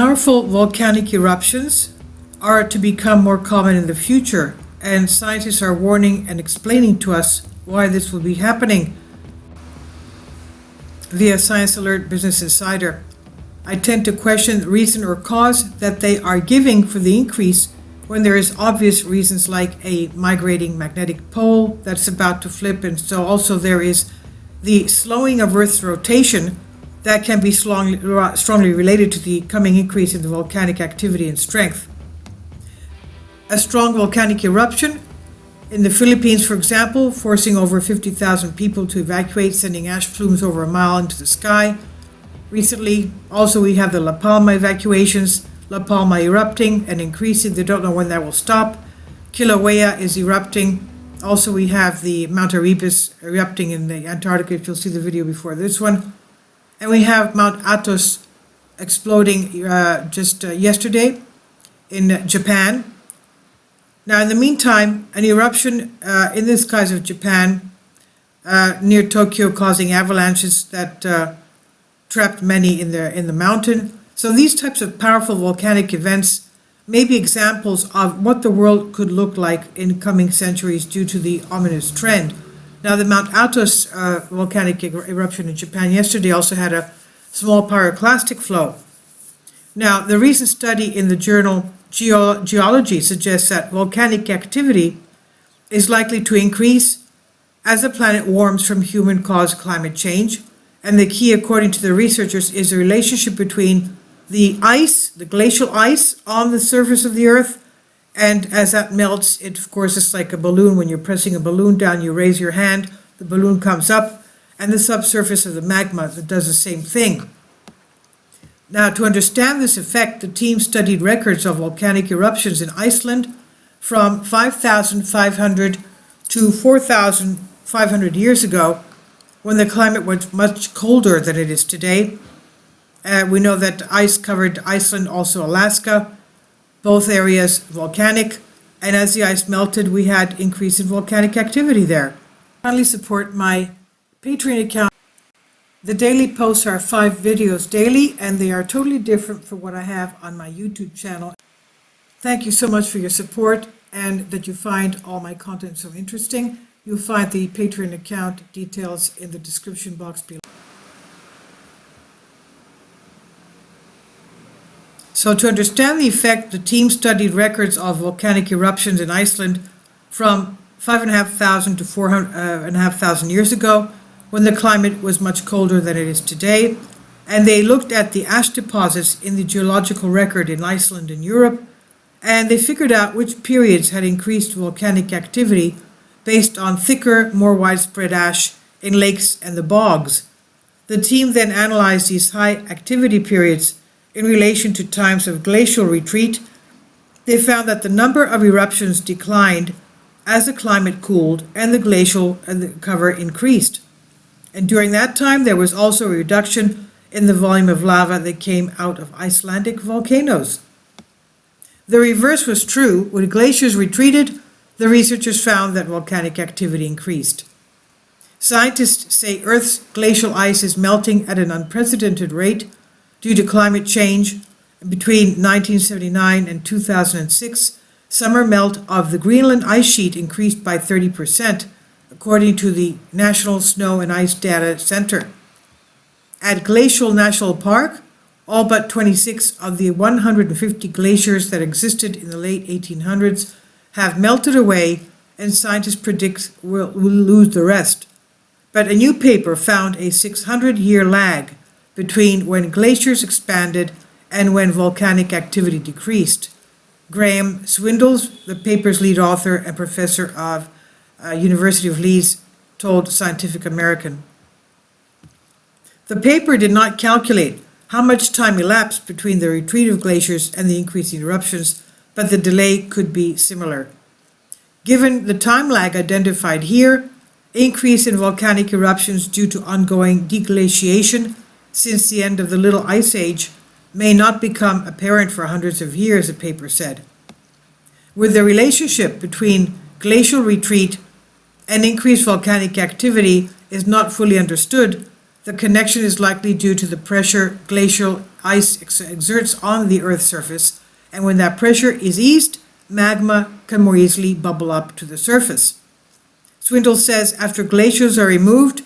Powerful volcanic eruptions are to become more common in the future, and scientists are warning and explaining to us why this will be happening via Science Alert Business Insider. I tend to question the reason or cause that they are giving for the increase when there is obvious reasons like a migrating magnetic pole that's about to flip, and so also there is the slowing of Earth's rotation that can be strongly related to the coming increase in the volcanic activity and strength. A strong volcanic eruption in the Philippines, for example, forcing over 50,000 people to evacuate, sending ash plumes over a mile into the sky. Recently, also we have the La Palma evacuations, La Palma erupting and increasing. They don't know when that will stop. Kilauea is erupting. Also we have the Mount Erebus erupting in the Antarctica, if you'll see the video before this one. And we have Mount Athos exploding just yesterday in Japan. Now, in the meantime, an eruption in the skies of Japan near Tokyo, causing avalanches that trapped many in the mountain. So these types of powerful volcanic events may be examples of what the world could look like in coming centuries due to the ominous trend. Now, the Mount Athos volcanic eruption in Japan yesterday also had a small pyroclastic flow. Now, the recent study in the journal Geology suggests that volcanic activity is likely to increase as the planet warms from human-caused climate change. And the key, according to the researchers, is the relationship between the ice, the glacial ice on the surface of the Earth, and as that melts, it of course is like a balloon. When you're pressing a balloon down, you raise your hand, the balloon comes up, and the subsurface of the magma that does the same thing. Now, to understand this effect, the team studied records of volcanic eruptions in Iceland from 5,500 to 4,500 years ago, when the climate was much colder than it is today. We know that ice covered Iceland, also Alaska, both areas volcanic, and as the ice melted, we had increase in volcanic activity there. Kindly support my Patreon account. The daily posts are 5 videos daily, and they are totally different from what I have on my YouTube channel. Thank you so much for your support and that you find all my content so interesting. You'll find the Patreon account details in the description box below. So to understand the effect, the team studied records of volcanic eruptions in Iceland from 5,500 to 4,500 years ago, when the climate was much colder than it is today. And they looked at the ash deposits in the geological record in Iceland and Europe, and they figured out which periods had increased volcanic activity based on thicker, more widespread ash in lakes and the bogs. The team then analyzed these high activity periods in relation to times of glacial retreat. They found that the number of eruptions declined as the climate cooled and the glacial cover increased. And during that time, there was also a reduction in the volume of lava that came out of Icelandic volcanoes. The reverse was true. When glaciers retreated, the researchers found that volcanic activity increased. Scientists say Earth's glacial ice is melting at an unprecedented rate due to climate change. Between 1979 and 2006, summer melt of the Greenland ice sheet increased by 30%, according to the National Snow and Ice Data Center. At Glacial National Park, all but 26 of the 150 glaciers that existed in the late 1800s have melted away, and scientists predict we'll lose the rest. But a new paper found a 600-year lag between when glaciers expanded and when volcanic activity decreased. Graham Swindles, the paper's lead author and professor of University of Leeds, told Scientific American. The paper did not calculate how much time elapsed between the retreat of glaciers and the increasing eruptions, but the delay could be similar. Given the time lag identified here, increase in volcanic eruptions due to ongoing deglaciation since the end of the Little Ice Age may not become apparent for hundreds of years, the paper said. With the relationship between glacial retreat and increased volcanic activity is not fully understood, the connection is likely due to the pressure glacial ice exerts on the Earth's surface, and when that pressure is eased, magma can more easily bubble up to the surface. Swindle says after glaciers are removed,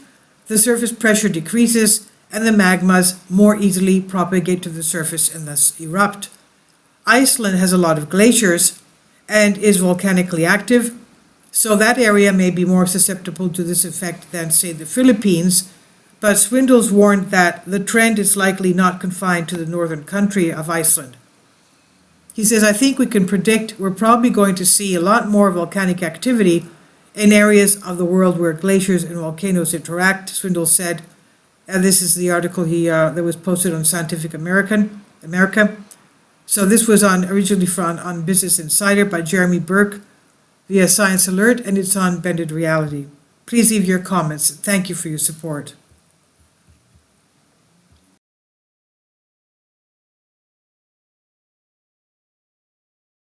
the surface pressure decreases and the magmas more easily propagate to the surface and thus erupt. Iceland has a lot of glaciers and is volcanically active, so that area may be more susceptible to this effect than, say, the Philippines, but Swindle's warned that the trend is likely not confined to the northern country of Iceland. He says, I think we can predict we're probably going to see a lot more volcanic activity in areas of the world where glaciers and volcanoes interact, Swindle said. And this is the article that was posted on Scientific America. So this was originally on Business Insider by Jeremy Burke via Science Alert, and it's on Bended Reality. Please leave your comments. Thank you for your support.